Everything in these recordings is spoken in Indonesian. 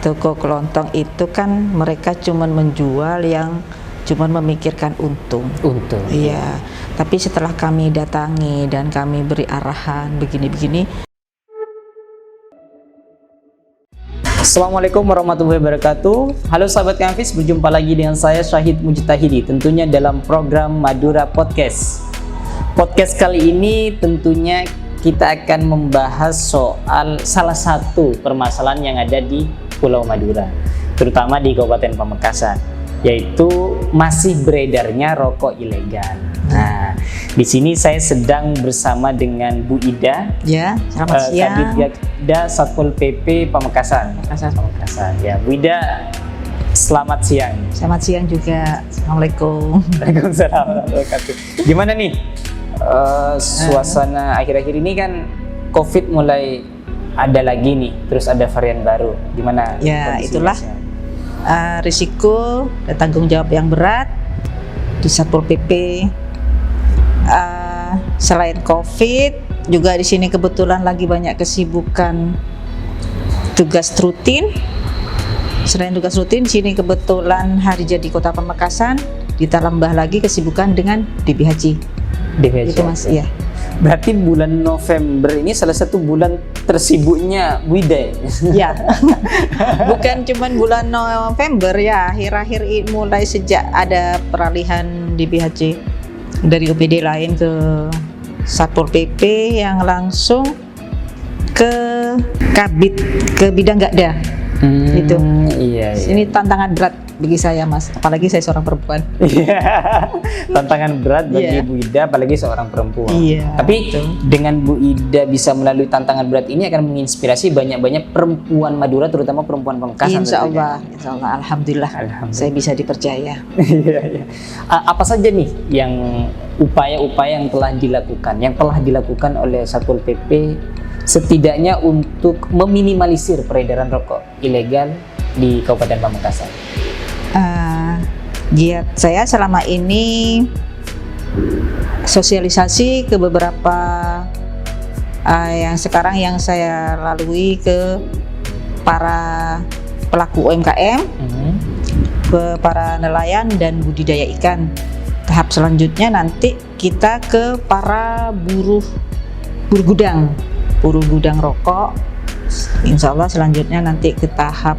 toko kelontong itu kan mereka cuman menjual yang cuman memikirkan untung. Iya, tapi setelah kami datangi dan kami beri arahan begini-begini. Assalamualaikum warahmatullahi wabarakatuh. Halo sahabat Kanvis, berjumpa lagi dengan saya Syahid Mujtahidi, tentunya dalam program Madura Podcast. Podcast kali ini tentunya kita akan membahas soal salah satu permasalahan yang ada di Pulau Madura, terutama di Kabupaten Pamekasan, yaitu masih beredarnya rokok ilegal. Nah, di sini saya sedang bersama dengan Bu Ida. Ya, selamat siang. Kaditda Satpol PP Pamekasan. Ya, Bu Ida, selamat siang. Selamat siang juga. Assalamualaikum. Waalaikumsalam warahmatullahi wabarakatuh. Gimana nih suasana akhir-akhir ini kan COVID mulai ada lagi nih, terus ada varian baru. Gimana? Ya, itulah risiko dan tanggung jawab yang berat di Satpol PP. Selain COVID, juga di sini kebetulan lagi banyak kesibukan tugas rutin. Selain tugas rutin, di sini kebetulan hari jadi Kota Pamekasan, ditambah lagi kesibukan dengan DBHC. Itu Mas, ya. Berarti bulan November ini salah satu bulan tersibuknya Bu Ida. Ya. Bukan cuman bulan November ya, akhir-akhir ini mulai sejak ada peralihan DBHC dari OPD lain ke Satpol PP yang langsung ke Kabid, ke bidang Gakda. Gitu. Iya. Ini tantangan berat bagi saya, Mas. Apalagi saya seorang perempuan. Iya. Tantangan berat bagi Bu Ida, apalagi seorang perempuan. Iya. Tapi dengan Bu Ida bisa melalui tantangan berat ini akan menginspirasi banyak-banyak perempuan Madura, terutama perempuan Pamekasan. Insya Allah, Alhamdulillah. Saya bisa dipercaya. Iya. Apa saja nih yang upaya-upaya yang telah dilakukan oleh Satpol PP setidaknya untuk meminimalisir peredaran rokok ilegal di Kabupaten Pamekasan? Giat saya selama ini sosialisasi ke beberapa yang sekarang yang saya lalui ke para pelaku UMKM, ke para nelayan dan budidaya ikan. Tahap selanjutnya nanti kita ke para buruh gudang rokok. Insya Allah selanjutnya nanti ke tahap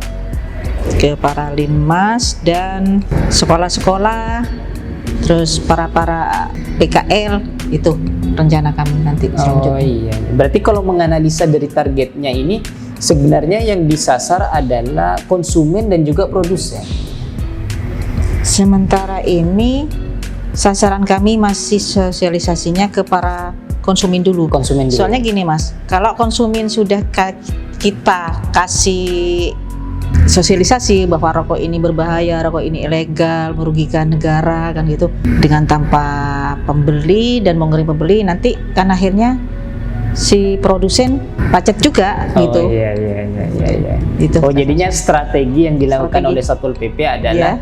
ke para linmas dan sekolah-sekolah, terus para PKL, itu rencana kami nanti selanjutnya. Oh iya, berarti kalau menganalisa dari targetnya ini sebenarnya yang disasar adalah konsumen dan juga produsen. Sementara ini sasaran kami masih sosialisasinya ke para konsumen dulu. Soalnya gini Mas, kalau konsumen sudah kita kasih sosialisasi bahwa rokok ini berbahaya, rokok ini ilegal, merugikan negara kan gitu, dengan tanpa pembeli dan mengirim pembeli, nanti kan akhirnya si produsen pacet juga gitu. Iya. Gitu. Oh, jadinya strategi yang dilakukan oleh Satpol PP adalah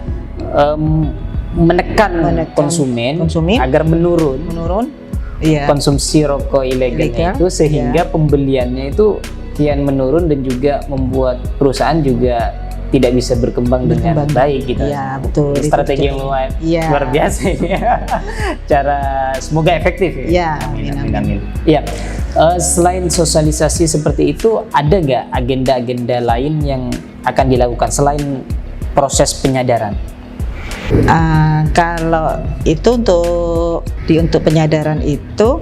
menekan konsumen agar menurun. Iya. Konsumsi rokok ilegalnya itu sehingga pembeliannya itu kian menurun dan juga membuat perusahaan juga tidak bisa berkembang dengan baik gitu. Iya, betul. Strategi yang luar biasa ini. Cara semoga efektif ya. Amin. Iya. Selain sosialisasi seperti itu, ada nggak agenda-agenda lain yang akan dilakukan selain proses penyadaran? Kalau itu untuk penyadaran itu,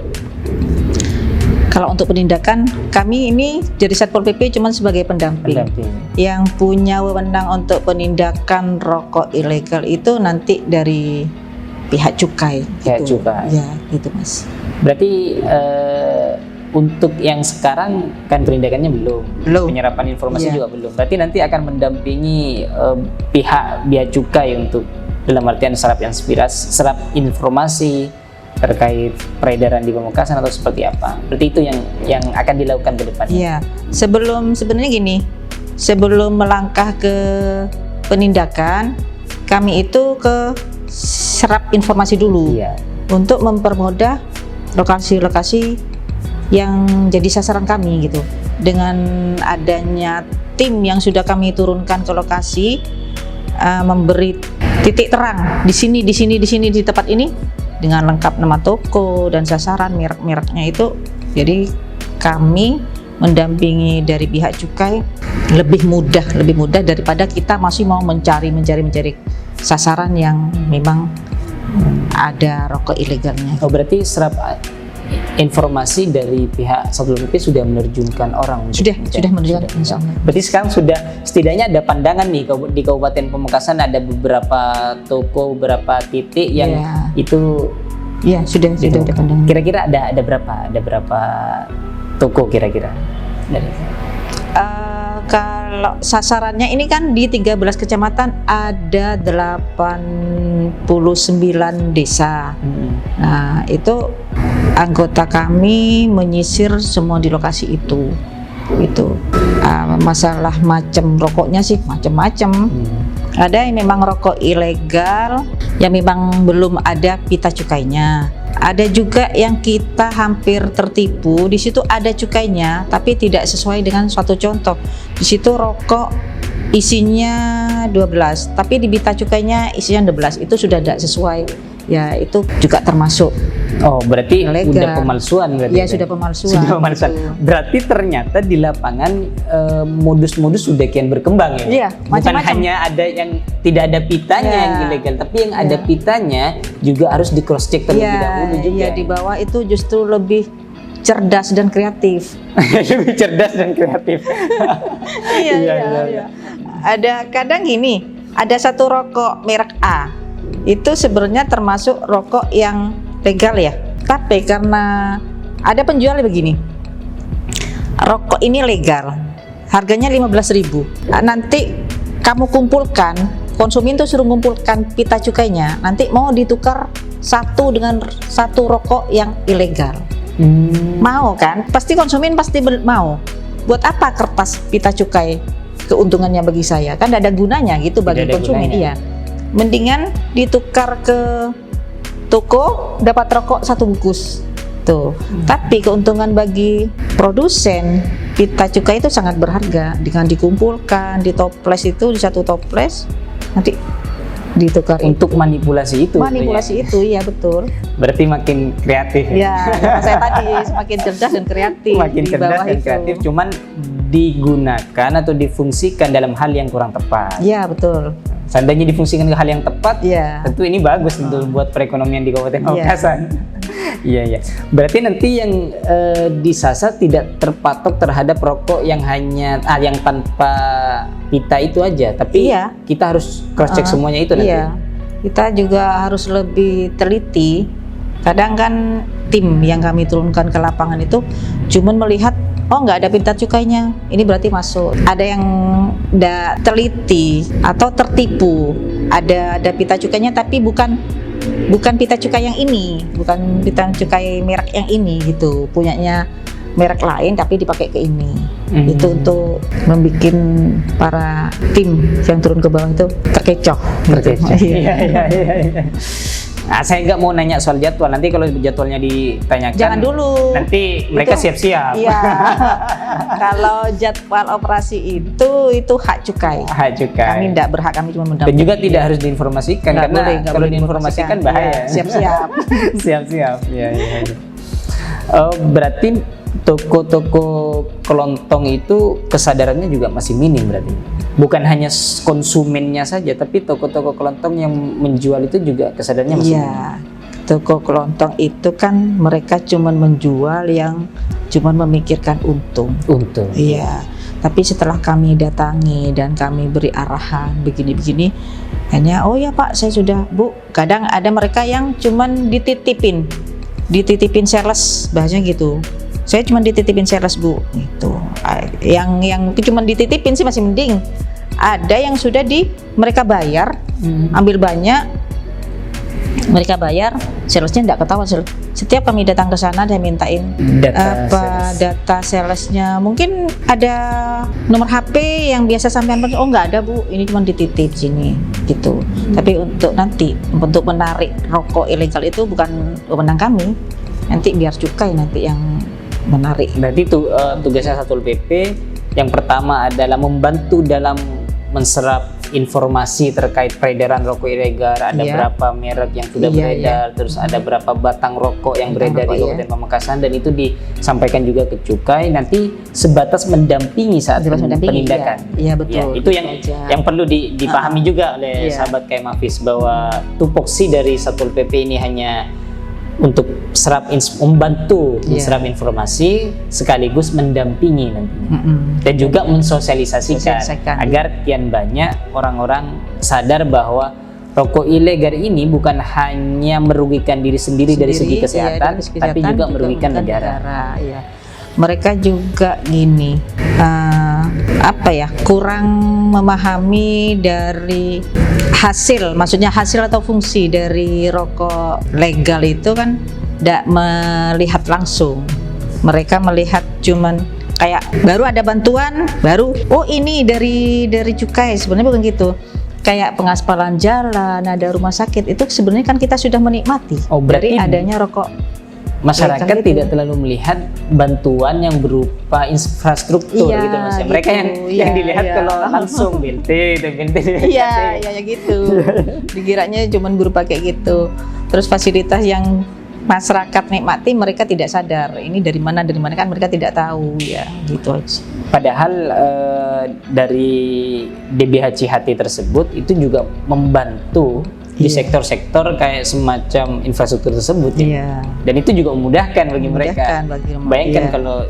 kalau untuk penindakan kami ini dari Satpol PP cuma sebagai pendamping. Yang punya wewenang untuk penindakan rokok ilegal itu nanti dari pihak cukai. Ya, gitu Mas. Berarti untuk yang sekarang kan penindakannya belum. Penyerapan informasi juga belum. Berarti nanti akan mendampingi pihak bea cukai untuk dalam artian serap informasi terkait peredaran di Pamekasan atau seperti apa? Berarti itu yang akan dilakukan ke depannya. Iya. Sebenarnya gini, sebelum melangkah ke penindakan, kami itu ke serap informasi dulu. Iya. Untuk mempermudah lokasi-lokasi yang jadi sasaran kami gitu. dengan adanya tim yang sudah kami turunkan ke lokasi, memberi titik terang di sini di tempat ini dengan lengkap nama toko dan sasaran merek-mereknya itu. Jadi kami mendampingi dari pihak cukai lebih mudah daripada kita masih mau mencari sasaran yang memang ada rokok ilegalnya. Oh, berarti serap informasi dari pihak Satpol PP sudah menerjunkan orang. Sudah menerjunkan, insya Allah. Berarti sekarang sudah setidaknya ada pandangan nih di Kabupaten Pamekasan, ada beberapa toko, beberapa titik yang itu. Iya, sudah ada pandangan. Kira-kira ada berapa toko kira-kira? Kalau sasarannya ini kan di 13 kecamatan ada 89 desa. Nah, itu anggota kami menyisir semua di lokasi itu. Masalah macam rokoknya sih macam-macam. Ada yang memang rokok ilegal yang memang belum ada pita cukainya. Ada juga yang kita hampir tertipu, di situ ada cukainya tapi tidak sesuai dengan suatu contoh. Di situ rokok isinya 12, tapi di pita cukainya isinya 16. Itu sudah tidak sesuai. Ya, itu juga termasuk. Oh, berarti ilegal. Udah pemalsuan berarti. Ya, sudah pemalsuan. Gitu. Berarti ternyata di lapangan modus-modus sudah kian berkembang ya. Iya, bukan hanya ada yang tidak ada pitanya yang ilegal, tapi yang ada pitanya juga harus di cross check terlebih dahulu juga. Iya, di bawah itu justru lebih cerdas dan kreatif. Lebih cerdas dan kreatif. Iya. Ada kadang gini, ada satu rokok merek A. Itu sebenarnya termasuk rokok yang legal ya. Tapi karena ada penjual begini, rokok ini legal, harganya 15.000. Nanti kamu kumpulkan, konsumen tuh suruh kumpulkan pita cukainya, nanti mau ditukar satu dengan satu rokok yang ilegal. Mau kan? Pasti konsumen pasti mau. Buat apa kertas pita cukai? Keuntungannya bagi saya kan tidak ada gunanya gitu bagi konsumen. Iya. Mendingan ditukar ke toko, dapat rokok satu bungkus tuh. Tapi keuntungan bagi produsen pita cukai itu sangat berharga. Dengan dikumpulkan di toples itu, di satu toples nanti ditukar untuk manipulasi itu. Itu iya betul. Berarti makin kreatif. Ya, saya tadi semakin cerdas dan kreatif. Makin cerdas dan kreatif, cuman digunakan atau difungsikan dalam hal yang kurang tepat. Iya betul. Seandainya difungsikan ke hal yang tepat, tentu ini bagus untuk buat perekonomian di Kabupaten Pamekasan. Iya. Berarti nanti yang disasar tidak terpatok terhadap rokok yang hanya yang tanpa pita itu aja, tapi kita harus cross check semuanya itu nanti. Iya. Kita juga harus lebih teliti. Kadang kan tim yang kami turunkan ke lapangan itu cuman melihat nggak ada pita cukainya, ini berarti masuk. Ada yang nggak teliti atau tertipu, ada pita cukainya tapi bukan pita cukai yang ini, bukan pita cukai merek yang ini gitu, punyanya merek lain tapi dipakai ke ini. Itu untuk membuat para tim yang turun ke bawah itu terkecoh. Iya. Nah, saya nggak mau nanya soal jadwal. Nanti kalau jadwalnya ditanyakan, jangan dulu. Nanti mereka siap-siap. Iya. Kalau jadwal operasi itu hak cukai. Hak cukai. Kami tidak berhak, kami cuma mendampingi. Dan juga tidak harus diinformasikan nggak karena boleh, kalau diinformasikan bahaya. Siap-siap. Siap-siap. Iya. Berarti toko-toko kelontong itu kesadarannya juga masih minim berarti. Bukan hanya konsumennya saja, tapi toko-toko kelontong yang menjual itu juga kesadarannya masih minim. Toko kelontong itu kan mereka cuma menjual yang cuma memikirkan untung. Iya. Tapi setelah kami datangi dan kami beri arahan begini-begini, hanya ya Pak, saya sudah Bu. Kadang ada mereka yang cuma dititipin sales, bahasanya gitu. Saya cuma dititipin sales Bu, itu. Yang cuma dititipin sih masih mending. Ada yang sudah mereka bayar, ambil banyak, mereka bayar, salesnya tidak ketahuan. Setiap kami datang ke sana dia mintain data salesnya. Mungkin ada nomor HP yang biasa sampean, nggak ada Bu, ini cuma dititip sini gitu. Tapi untuk menarik rokok ilegal itu bukan wewenang kami. Nanti biar cukai nanti yang menarik. Berarti itu tugasnya Satpol PP yang pertama adalah membantu dalam menserap informasi terkait peredaran rokok ilegal, ada berapa merek yang sudah beredar, terus ada berapa batang rokok yang beredar di Kabupaten Pamekasan, dan itu disampaikan juga ke Cukai, nanti sebatas mendampingi saat penindakan. Iya betul. Ya, itu yang perlu dipahami juga oleh sahabat KM Hafiz, bahwa tupoksi dari Satpol PP ini hanya untuk membantu menserap informasi sekaligus mendampingi nantinya, dan juga mensosialisasikan agar kian banyak orang-orang sadar bahwa rokok ilegal ini bukan hanya merugikan diri sendiri dari segi kesehatan, tapi juga merugikan negara. Ya. Mereka juga gini, kurang memahami dari hasil, maksudnya hasil atau fungsi dari rokok legal itu kan tidak melihat langsung. Mereka melihat cuman kayak baru ada bantuan, baru ini dari Cukai, sebenarnya bukan gitu. Kayak pengaspalan jalan, ada rumah sakit, itu sebenarnya kan kita sudah menikmati dari adanya rokok. Masyarakat tidak terlalu melihat bantuan yang berupa infrastruktur gitu Mas. Mereka yang dilihat kalau langsung BNT. Iya, gitu. Dikiranya cuma berupa kayak gitu. Terus fasilitas yang masyarakat nikmati mereka tidak sadar. Ini dari mana kan mereka tidak tahu ya, gitu aja. Padahal dari DBHCHT tersebut itu juga membantu di sektor-sektor kayak semacam infrastruktur tersebut ya. Dan itu juga memudahkan bagi mereka. Bayangkan kalau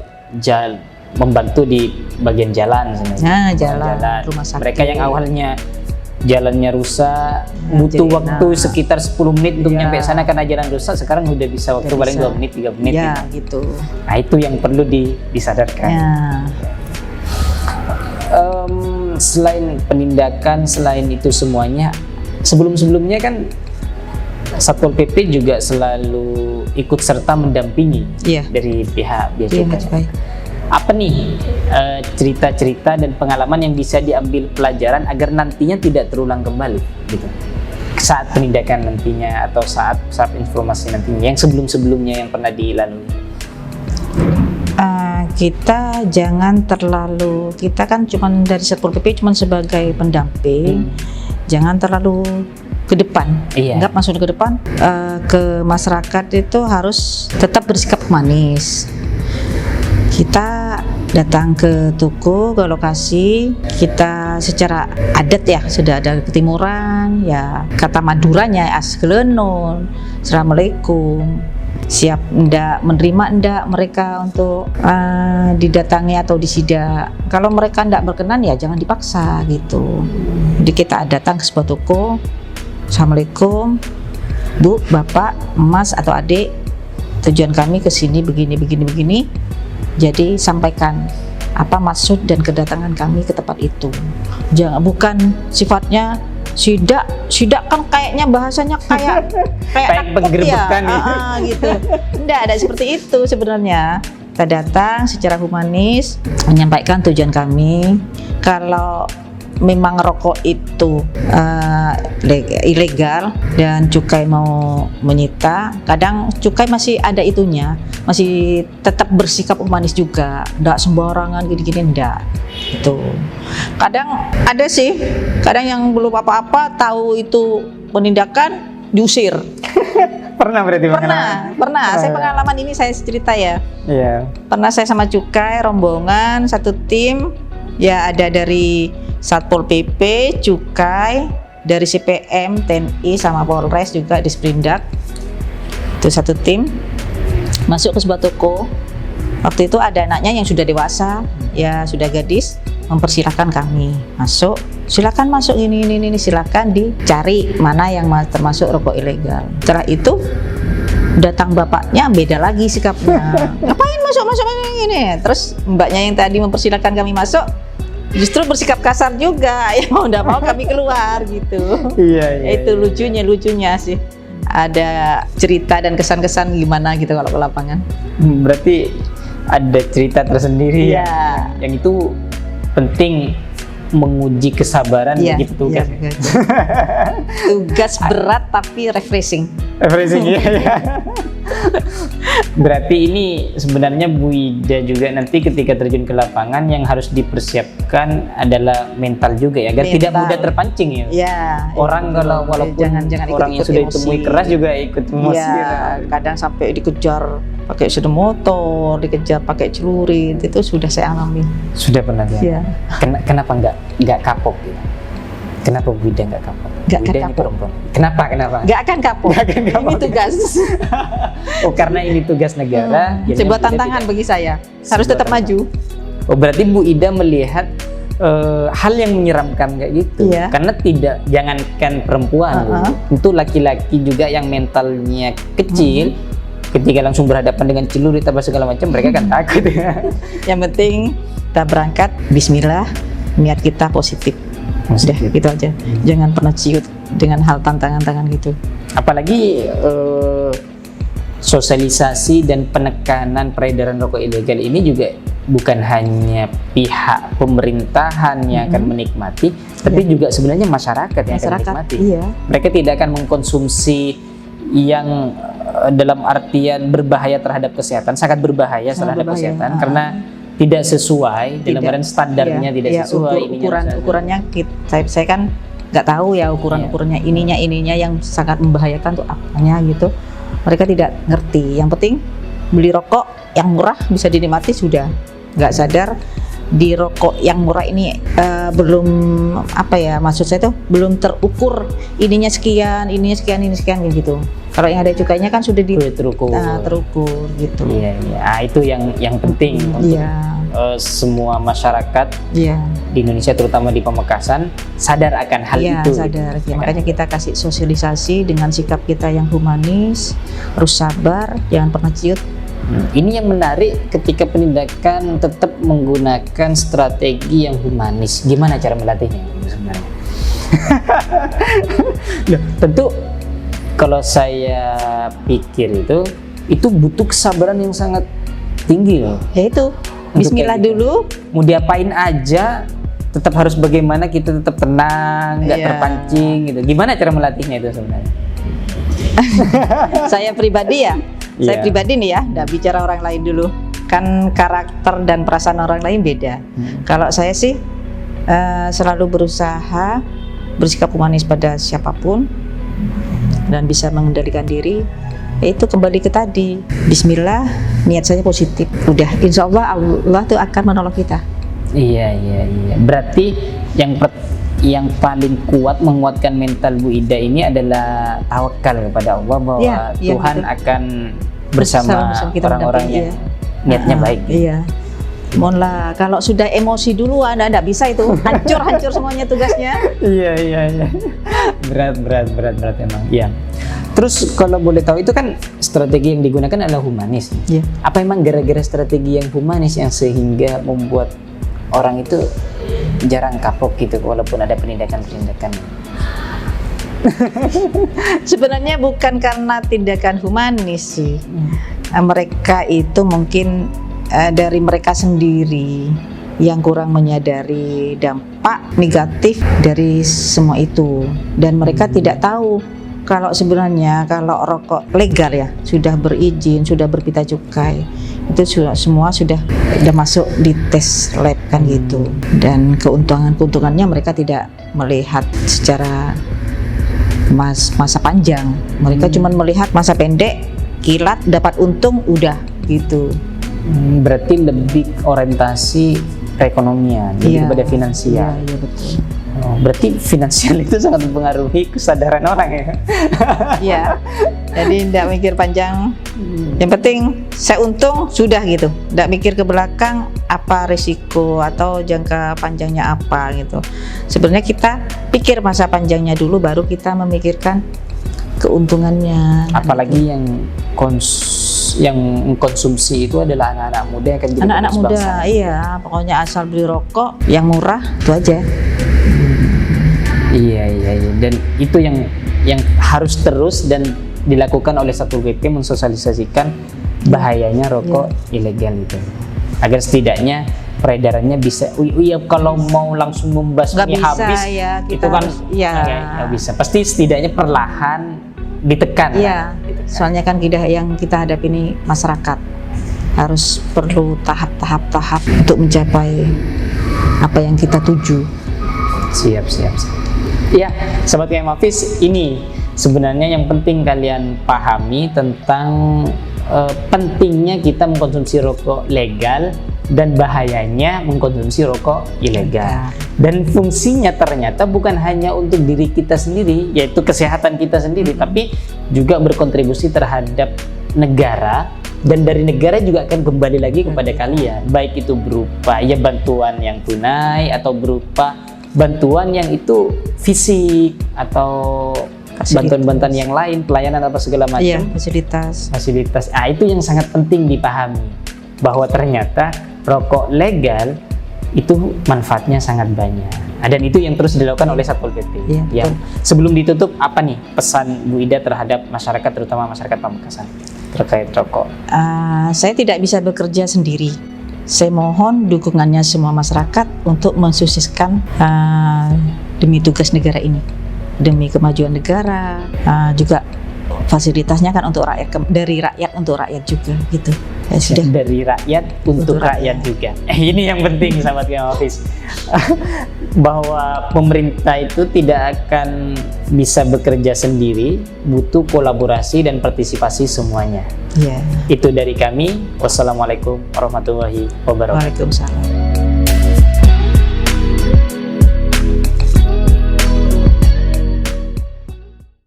membantu di bagian jalan sebenarnya. Jalan, rumah sakit. Mereka yang awalnya jalannya rusak, butuh waktu sekitar 10 menit untuk nyampe sana karena jalan rusak, sekarang udah bisa waktu paling 2 menit, 3 menit gitu. Nah, itu yang perlu disadarkan. Selain penindakan, selain itu semuanya, sebelumnya kan Satpol PP juga selalu ikut serta mendampingi dari pihak Bea Cukai. Apa nih cerita-cerita dan pengalaman yang bisa diambil pelajaran agar nantinya tidak terulang kembali gitu, saat penindakan nantinya atau saat informasi nantinya yang sebelumnya yang pernah dilalui? Kita jangan terlalu, kita kan cuma dari Satpol PP cuma sebagai pendamping. Jangan terlalu ke depan, nggak masuk ke depan, ke masyarakat itu harus tetap bersikap manis. Kita datang ke toko, ke lokasi, kita secara adat ya sudah ada ketimuran ya, kata Maduranya asgelenon, assalamualaikum, siap menerima mereka untuk didatangi atau disidak. Kalau mereka ndak berkenan ya jangan dipaksa gitu. Jadi kita datang ke sebuah toko, assalamualaikum, Bu, Bapak, Mas atau Adik, tujuan kami ke sini begini. Jadi sampaikan apa maksud dan kedatangan kami ke tempat itu. Bukan sifatnya sidak kan kayaknya bahasanya kayak penggerbekan gitu. Enggak ada seperti itu sebenarnya. Kita datang secara humanis menyampaikan tujuan kami. Kalau memang rokok itu ilegal dan Cukai mau menyita, kadang Cukai masih ada itunya, masih tetap bersikap humanis juga, enggak sembarangan gini-gini, enggak. Itu kadang ada sih, kadang yang belum apa-apa tahu itu penindakan diusir. Pernah berarti? Pernah. Saya pengalaman ini saya cerita ya. Pernah saya sama Cukai rombongan satu tim ya, ada dari Satpol PP, Cukai, dari CPM, TNI sama Polres juga di Sprindak. Itu satu tim masuk ke sebuah toko. Waktu itu ada anaknya yang sudah dewasa, ya sudah gadis, mempersilahkan kami masuk. Silakan masuk ini, silakan dicari mana yang termasuk rokok ilegal. Setelah itu datang bapaknya beda lagi sikapnya. Ngapain masuk ini? Terus mbaknya yang tadi mempersilahkan kami masuk justru bersikap kasar juga, ya mau nggak mau kami keluar gitu. Itu lucunya sih. Ada cerita dan kesan-kesan gimana gitu kalau ke lapangan. Berarti ada cerita tersendiri yang itu penting menguji kesabaran begitu tugas. Tugas berat tapi refreshing. Berarti ini sebenarnya Bu Ida juga nanti ketika terjun ke lapangan yang harus dipersiapkan adalah mental juga ya, agar tidak mudah terpancing ya. Ya. Orang kalau walaupun jangan orang yang sudah ditemui keras juga ikut emosi. Ya, kadang sampai dikejar pakai sepeda motor, dikejar pakai celurit, itu sudah saya alami. Sudah pernah ya. Ya. Kenapa nggak kapok gitu? Kenapa Bu Ida nggak kapok? Nggak Bu Ida akan ini kapok. perempuan. Kenapa? Nggak akan kapok. Nggak akan kapok. Ini tugas. Oh, karena ini tugas negara. jadinya Sebuah Bu Ida tantangan tidak- bagi saya. Harus Sebuah tetap maju. Oh, berarti Bu Ida melihat hal yang menyeramkan kayak gitu. Iya. Karena jangankan perempuan, tentu laki-laki juga yang mentalnya kecil, ketika langsung berhadapan dengan celurit apa segala macam, mereka kan takut ya. Yang penting kita berangkat, bismillah, niat kita positif. Udah, gitu aja. Jangan pernah ciut dengan hal tantangan-tantangan gitu. Apalagi sosialisasi dan penekanan peredaran rokok ilegal ini juga bukan hanya pihak pemerintahan yang akan menikmati, tapi juga sebenarnya masyarakat yang akan menikmati. Iya. Mereka tidak akan mengkonsumsi yang dalam artian berbahaya terhadap kesehatan, sangat berbahaya terhadap kesehatan karena tidak sesuai dalam artian standarnya, tidak sesuai ukurannya saya kan nggak tahu ya ukurannya ininya yang sangat membahayakan tuh apanya gitu. Mereka tidak ngerti. Yang penting beli rokok yang murah bisa dinikmati sudah. Nggak sadar di rokok yang murah ini belum maksud saya tuh belum terukur ininya sekian gitu. Kalau yang ada cukainya kan sudah terukur gitu. Iya. Itu yang penting untuk semua masyarakat di Indonesia, terutama di Pamekasan, sadar akan hal itu. Sadar. Ya, makanya kita kasih sosialisasi dengan sikap kita yang humanis, harus sabar, jangan pernah ciut. Ini yang menarik ketika penindakan tetap menggunakan strategi yang humanis. Gimana cara melatihnya sebenarnya? Tentu kalau saya pikir itu butuh kesabaran yang sangat tinggi loh. Ya itu, bismillah dulu. Mau diapain aja, tetap harus bagaimana kita tetap tenang, nggak terpancing gitu. Gimana cara melatihnya itu sebenarnya? Saya pribadi nih ya, nggak bicara orang lain dulu. Kan karakter dan perasaan orang lain beda. Kalau saya sih selalu berusaha bersikap humanis pada siapapun dan bisa mengendalikan diri. Itu kembali ke tadi, bismillah, niat saya positif. Udah, insya Allah tuh akan menolong kita. Iya. Berarti yang paling kuat menguatkan mental Bu Ida ini adalah tawakal kepada Allah bahwa Tuhan akan bersama orang-orang yang niatnya baik. Iya. Mohonlah, kalau sudah emosi dulu Anda enggak bisa itu, hancur semuanya tugasnya. Iya. Berat emang. Iya. Terus kalau boleh tahu itu kan strategi yang digunakan adalah humanis. Iya. Apa emang gara-gara strategi yang humanis yang sehingga membuat orang itu jarang kapok gitu walaupun ada penindakan-penindakan? Sebenarnya bukan karena tindakan humanis sih. Mereka itu mungkin dari mereka sendiri yang kurang menyadari dampak negatif dari semua itu, dan mereka tidak tahu kalau sebenarnya kalau rokok legal ya sudah berizin, sudah berpita cukai, itu semua sudah masuk di tes lab kan gitu, dan keuntungannya mereka tidak melihat secara masa panjang. Mereka cuma melihat masa pendek, kilat, dapat untung, udah gitu. Berarti lebih orientasi perekonomian, lebih kepada finansial. Iya betul. Oh, berarti finansial itu sangat mempengaruhi kesadaran orang ya? Iya. Jadi tidak mikir panjang. Yang penting saya untung sudah gitu. Tidak mikir ke belakang apa risiko atau jangka panjangnya apa gitu. Sebenarnya kita pikir masa panjangnya dulu, baru kita memikirkan keuntungannya. Apalagi yang mengkonsumsi itu adalah anak-anak muda yang akan jadi anak-anak muda. bangsa. Iya, pokoknya asal beli rokok yang murah itu aja. Iya. Dan itu yang harus terus dan dilakukan oleh Satpol PP, mensosialisasikan bahayanya rokok ilegal itu, agar setidaknya peredarannya bisa. Kalau mau langsung membasmi habis ya, itu kan nggak bisa. Pasti setidaknya perlahan ditekan. Iya. Gitu. Soalnya kan yang kita hadapi ini masyarakat harus perlu tahap untuk mencapai apa yang kita tuju. Siap. Ya, Sobat KM Hafiz, ini sebenarnya yang penting kalian pahami tentang pentingnya kita mengkonsumsi rokok legal dan bahayanya mengkonsumsi rokok ilegal. Dan fungsinya ternyata bukan hanya untuk diri kita sendiri, yaitu kesehatan kita sendiri, tapi juga berkontribusi terhadap negara, dan dari negara juga akan kembali lagi kepada kalian, baik itu berupa bantuan yang tunai atau berupa bantuan yang itu fisik atau bantuan-bantuan yang lain, pelayanan apa segala macam. Iya, fasilitas. Itu yang sangat penting dipahami, bahwa ternyata rokok legal itu manfaatnya sangat banyak. Dan itu yang terus dilakukan oleh Satpol PP. Iya, sebelum ditutup, apa nih pesan Bu Ida terhadap masyarakat, terutama masyarakat Pamekasan terkait rokok? Saya tidak bisa bekerja sendiri. Saya mohon dukungannya semua masyarakat untuk mensukseskan demi tugas negara ini, demi kemajuan negara, juga fasilitasnya kan untuk rakyat, dari rakyat untuk rakyat juga gitu. Ya, sudah. Dari rakyat untuk rakyat juga. Ini yang penting, sahabat KM Hafiz. Bahwa pemerintah itu tidak akan bisa bekerja sendiri, butuh kolaborasi dan partisipasi semuanya. Yeah. Itu dari kami. Wassalamualaikum warahmatullahi wabarakatuh. Waalaikumsalam.